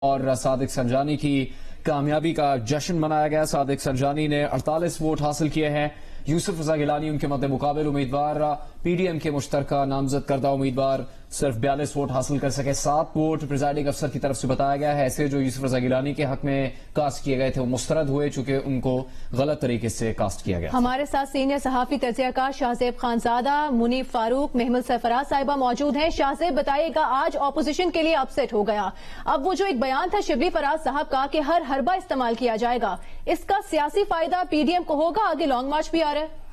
اور صادق سنجانی کی کامیابی کا جشن منایا گیا۔ صادق سنجانی نے 48 ووٹ حاصل کیے ہیں۔ یوسف رضا گیلانی ان کے مد مقابل امیدوار پی ڈی ایم کے مشترکہ نامزد کردہ امیدوار صرف 42 ووٹ حاصل کر سکے۔ 7 ووٹ پریزائڈنگ افسر کی طرف سے بتایا گیا ہے، ایسے جو یوسف رضا گیلانی کے حق میں کاسٹ کیے گئے تھے وہ مسترد ہوئے چونکہ ان کو غلط طریقے سے کاسٹ کیا گیا۔ ہمارے ساتھ سینئر صحافی تجزیہ کار شاہزیب خانزادہ، منیف فاروق، محمد سرفراز صاحبہ موجود ہیں۔ شاہزیب بتائیے گا، آج اپوزیشن کے لیے اپ سیٹ ہو گیا، اب وہ جو ایک بیان تھا شبلی فراز صاحب کا کہ ہر حربہ استعمال کیا جائے گا، اس کا سیاسی فائدہ پی ڈی ایم کو ہوگا؟ آگے لانگ مارچ بھی آ رہا ہے۔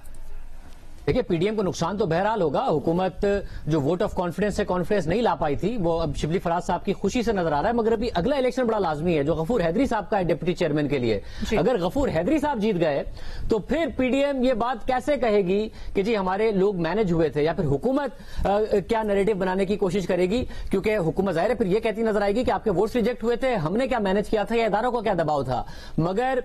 دیکھیں، پی ڈی ایم کو نقصان تو بہرحال ہوگا۔ حکومت جو ووٹ آف کانفیڈنس سے کانفیڈنس نہیں لا پائی تھی وہ اب شبلی فراز صاحب کی خوشی سے نظر آ رہا ہے، مگر ابھی اگلا الیکشن بڑا لازمی ہے جو غفور حیدری صاحب کا ہے ڈپٹی چیئرمین کے لیے۔ اگر غفور حیدری صاحب جیت گئے تو پھر پی ڈی ایم یہ بات کیسے کہے گی کہ جی ہمارے لوگ مینج ہوئے تھے، یا پھر حکومت کیا نیریٹو بنانے کی کوشش کرے گی؟ کیونکہ حکومت ظاہر ہے پھر یہ کہتی نظر آئے گی کہ آپ کے ووٹس ریجیکٹ ہوئے تھے، ہم نے کیا مینج کیا تھا یا اداروں کا کیا دباؤ تھا۔ مگر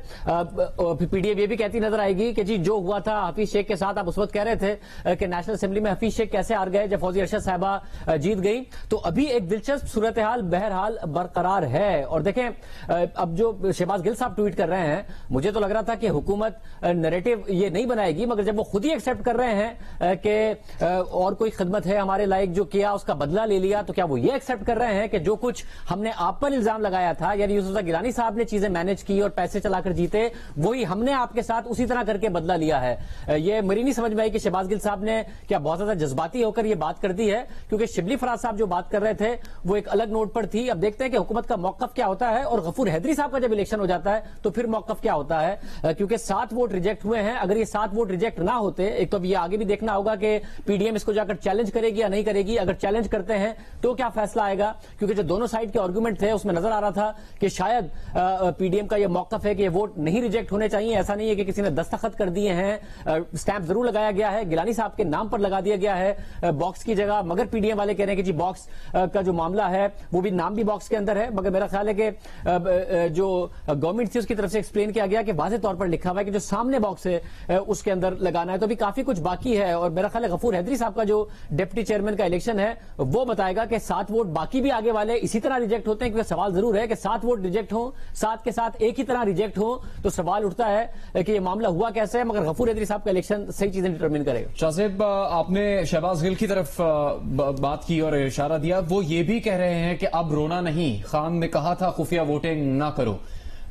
پی ڈی ایم یہ بھی کہتی نظر آئے گی کہ جی جو ہوا تھا حفیظ شیخ کے ساتھ، آپ اس وقت کہہ رہے تھے کہ نیشنل اسمبلی میں حفیظ شیخ کیسے ہار گئے جب فوزیہ ارشد صاحبہ جیت گئی، تو ابھی ایک دلچسپ صورتحال بہرحال برقرار ہے۔ اور دیکھیں اب جو شہباز گل صاحب ٹویٹ کر رہے ہیں، مجھے تو لگ رہا تھا کہ حکومت نیریٹو یہ نہیں بنائے گی، مگر جب وہ خود ہی ایکسپٹ کر رہے ہیں کہ اور کوئی خدمت ہے ہمارے لائق جو کیا اس کا بدلہ لے لیا، تو کیا وہ یہ ایکسپٹ کر رہے ہیں کہ جو کچھ ہم نے آپ پر الزام لگایا تھا، یعنی یوسف رضا گیلانی صاحب نے چیزیں مینج کی اور پیسے چلا کر جیتے، وہی ہم نے آپ کے ساتھ اسی طرح کر کے بدلہ لیا ہے؟ یہ میری نہیں سمجھ میں آئی کہ شہباز گل صاحب نے کیا بہت زیادہ جذباتی ہو کر یہ بات کر دی ہے، کیونکہ شبلی فراز صاحب جو بات کر رہے تھے وہ ایک الگ نوٹ پر تھی۔ اب دیکھتے ہیں کہ حکومت کا موقف کیا ہوتا ہے، اور غفور حیدری صاحب کا جب الیکشن ہو جاتا ہے تو پھر موقف کیا ہوتا ہے، کیونکہ 7 ووٹ ریجیکٹ ہوئے ہیں۔ اگر یہ 7 ووٹ ریجیکٹ نہ ہوتے، ایک تو اب یہ آگے بھی دیکھنا ہوگا کہ پی ڈی ایم اس کو جا کر چیلنج کرے گی یا نہیں کرے گی۔ اگر چیلنج کرتے ہیں تو کیا فیصلہ آئے گا، کیونکہ جو دونوں سائڈ کے آرگومنٹ تھے اس میں نظر آ رہا تھا کہ شاید پی ڈی ایم کا یہ موقف ہے کہ یہ ووٹ نہیں ریجیکٹ ہونے چاہیے۔ ایسا نہیں ہے کہ کسی نے دستخط کر دیے ہیں، اسٹیمپ ضرور لگایا گیا ہے، گیلانی صاحب کے نام پر لگا دیا گیا ہے باکس کی جگہ، مگر پی ڈی ایم والے کہہ رہے ہیں کہ جی باکس کا جو معاملہ ہے وہ بھی نام بھی باکس کے اندر ہے، مگر میرا خیال ہے کہ جو گورنمنٹ تھی اس کی طرف سے ایکسپلین کیا گیا کہ واضح طور پر لکھا ہوا ہے کہ جو سامنے باکس ہے اس کے اندر لگانا ہے، تو ابھی کافی کچھ باقی ہے۔ اور میرا خیال ہے غفور حیدری صاحب کا جو ڈپٹی چیئرمین کا الیکشن ہے وہ بتائے گا کہ 7 ووٹ باقی بھی آگے والے اسی طرح ریجیکٹ ہوتے ہیں، کیونکہ سوال ضرور ہے کہ 7 ووٹ ریجیکٹ ہوں، 7 کے ساتھ ایک ہی طرح ریجیکٹ ہوں، تو سوال اٹھتا ہے کہ یہ معاملہ ہوا کیسے ہے، مگر غفور حیدری صاحب کا الیکشن صحیح چیزیں ڈٹرمن کرے گا۔ شاہ صاحب، آپ نے شہباز گل کی طرف بات کی اور اشارہ دیا، وہ یہ بھی کہہ رہے ہیں کہ اب رونا نہیں، خان نے کہا تھا خفیہ ووٹنگ نہ کرو،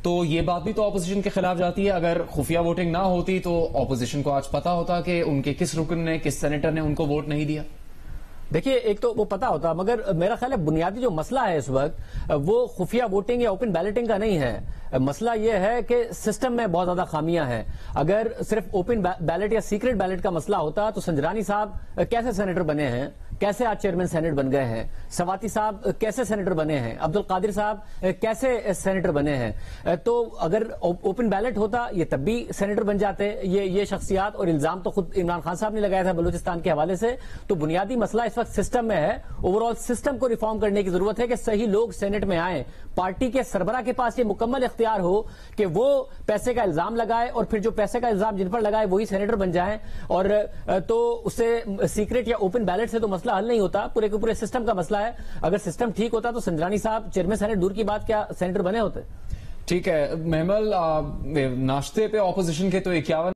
تو یہ بات بھی تو اپوزیشن کے خلاف جاتی ہے۔ اگر خفیہ ووٹنگ نہ ہوتی تو اپوزیشن کو آج پتا ہوتا کہ ان کے کس رکن نے، کس سینیٹر نے ان کو ووٹ نہیں دیا۔ دیکھیے، ایک تو وہ پتا ہوتا، مگر میرا خیال ہے بنیادی جو مسئلہ ہے اس وقت وہ خفیہ ووٹنگ یا اوپن بیلٹنگ کا نہیں ہے۔ مسئلہ یہ ہے کہ سسٹم میں بہت زیادہ خامیاں ہیں۔ اگر صرف اوپن بیلٹ یا سیکرٹ بیلٹ کا مسئلہ ہوتا تو سنجرانی صاحب کیسے سینیٹر بنے ہیں، کیسے آج چیئرمین سینیٹ بن گئے ہیں، سواتی صاحب کیسے سینیٹر بنے ہیں، عبدالقادر صاحب کیسے سینیٹر بنے ہیں۔ تو اگر اوپن بیلٹ ہوتا یہ تب بھی سینیٹر بن جاتے یہ شخصیات، اور الزام تو خود عمران خان صاحب نے لگایا تھا بلوچستان کے حوالے سے۔ تو بنیادی مسئلہ اس وقت سسٹم میں ہے، اوور آل سسٹم کو ریفارم کرنے کی ضرورت ہے کہ صحیح لوگ سینیٹ میں آئیں، پارٹی کے سربراہ کے پاس یہ مکمل اختیار ہو کہ وہ پیسے کا الزام لگائے، اور پھر جو پیسے کا الزام جن پر لگائے وہی سینیٹر بن جائیں۔ اور تو اس سے سیکرٹ یا اوپن بیلٹ سے تو مسئلہ حل نہیں ہوتا، پورے کے پورے سسٹم کا مسئلہ ہے۔ اگر سسٹم ٹھیک ہوتا تو سنجرانی صاحب چیئرمین سینیٹ دور کی بات کیا سینیٹر بنے ہوتے۔ ٹھیک ہے محمل، ناشتے پہ اپوزیشن کے تو 51